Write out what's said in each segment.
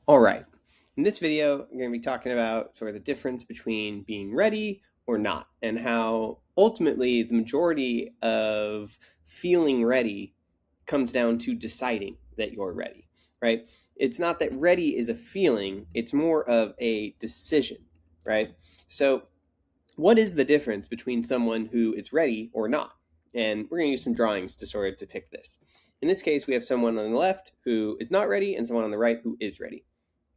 All right. In this video, I'm going to be talking about sort of the difference between being ready or not, and how ultimately the majority of feeling ready comes down to deciding that you're ready, right? It's not that ready is a feeling, it's more of a decision, right? So, what is the difference between someone who is ready or not? And we're going to use some drawings to sort of depict this. In this case, we have someone on the left who is not ready and someone on the right who is ready.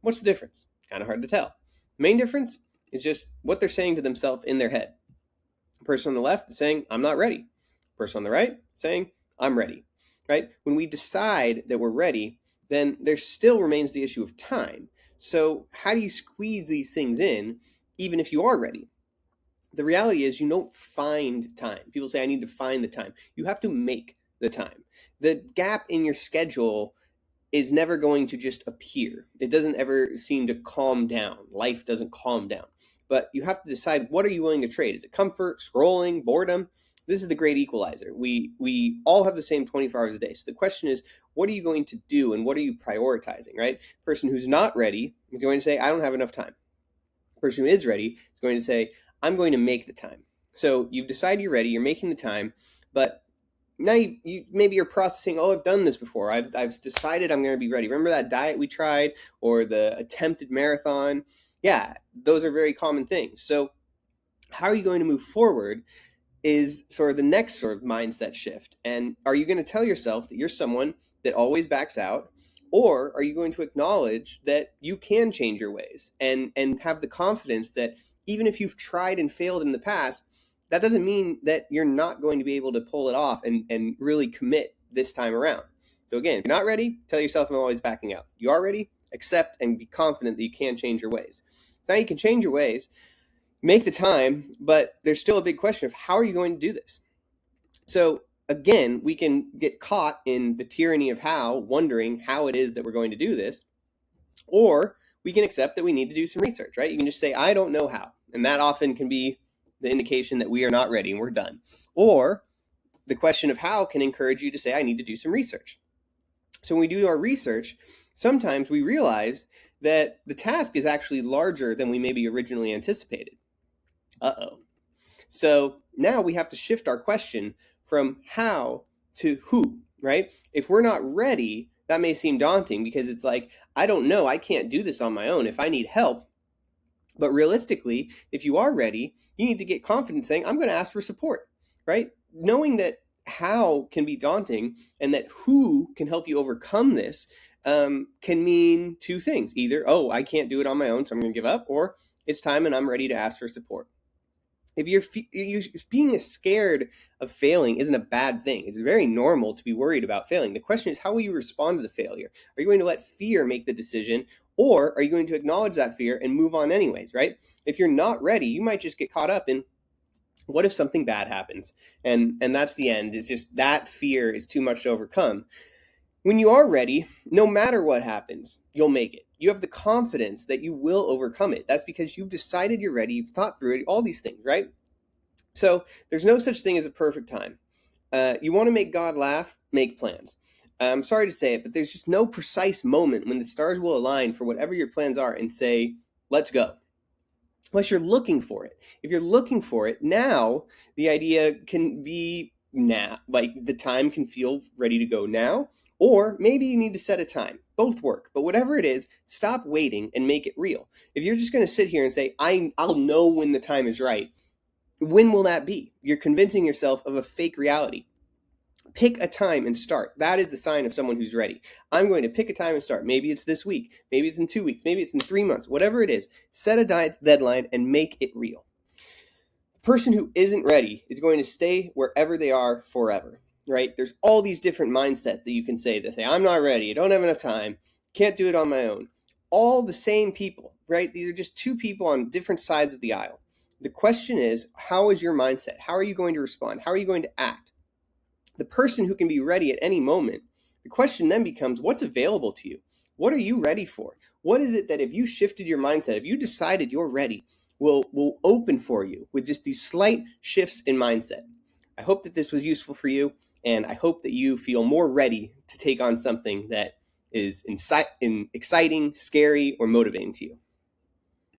What's the difference? Kind of hard to tell. The main difference is just what they're saying to themselves in their head. The person on the left is saying, I'm not ready. The person on the right saying, I'm ready. Right? When we decide that we're ready, then there still remains the issue of time. So, how do you squeeze these things in, even if you are ready? The reality is, you don't find time. People say, I need to find the time. You have to make the time. The gap in your schedule is never going to just appear. It doesn't ever seem to calm down. Life doesn't calm down. But you have to decide, what are you willing to trade? Is it comfort, scrolling, boredom? This is the great equalizer. We all have the same 24 hours a day. So the question is, what are you going to do and what are you prioritizing, right? The person who's not ready is going to say, I don't have enough time. The person who is ready is going to say, I'm going to make the time. So you've decided you're ready, you're making the time, but now you maybe you're processing, oh, I've done this before, I've decided I'm going to be ready. Remember that diet we tried or the attempted marathon? Yeah, those are very common things. So how are you going to move forward is sort of the next sort of mindset shift. And are you going to tell yourself that you're someone that always backs out, or are you going to acknowledge that you can change your ways and have the confidence that even if you've tried and failed in the past, that doesn't mean that you're not going to be able to pull it off and really commit this time around. So again, if you're not ready, tell yourself I'm always backing out. You are ready, accept and be confident that you can change your ways. So now you can change your ways, make the time, but there's still a big question of how are you going to do this? So again, we can get caught in the tyranny of how, wondering how it is that we're going to do this, or we can accept that we need to do some research, right? You can just say, I don't know how. And that often can be the indication that we are not ready and we're done. Or the question of how can encourage you to say, I need to do some research. So when we do our research, sometimes we realize that the task is actually larger than we maybe originally anticipated. Uh-oh. So now we have to shift our question from how to who, right? If we're not ready, that may seem daunting because it's like, I don't know, I can't do this on my own. If I need help, but realistically, if you are ready, you need to get confident saying, I'm going to ask for support, right? Knowing that how can be daunting and that who can help you overcome this can mean two things. Either, oh, I can't do it on my own, so I'm going to give up, or it's time and I'm ready to ask for support. If you're being scared of failing isn't a bad thing. It's very normal to be worried about failing. The question is, how will you respond to the failure? Are you going to let fear make the decision, or are you going to acknowledge that fear and move on anyways, right? If you're not ready, you might just get caught up in, what if something bad happens? And that's the end. It's just that fear is too much to overcome. When you are ready, no matter what happens, you'll make it. You have the confidence that you will overcome it. That's because you've decided you're ready, you've thought through it, all these things, right? So there's no such thing as a perfect time. You want to make God laugh, make plans. I'm sorry to say it, but there's just no precise moment when the stars will align for whatever your plans are and say, let's go. Unless you're looking for it. If you're looking for it, now the idea can be now, like the time can feel ready to go now, or maybe you need to set a time. Both work, but whatever it is, stop waiting and make it real. If you're just going to sit here and say, I'll know when the time is right, when will that be? You're convincing yourself of a fake reality. Pick a time and start. That is the sign of someone who's ready. I'm going to pick a time and start. Maybe it's this week. Maybe it's in 2 weeks. Maybe it's in 3 months. Whatever it is, set a deadline and make it real. The person who isn't ready is going to stay wherever they are forever, right? There's all these different mindsets that you can say that say, I'm not ready. I don't have enough time. Can't do it on my own. All the same people, right? These are just two people on different sides of the aisle. The question is, how is your mindset? How are you going to respond? How are you going to act? The person who can be ready at any moment, the question then becomes, what's available to you? What are you ready for? What is it that if you shifted your mindset, if you decided you're ready, will open for you with just these slight shifts in mindset? I hope that this was useful for you, and I hope that you feel more ready to take on something that is exciting, scary, or motivating to you?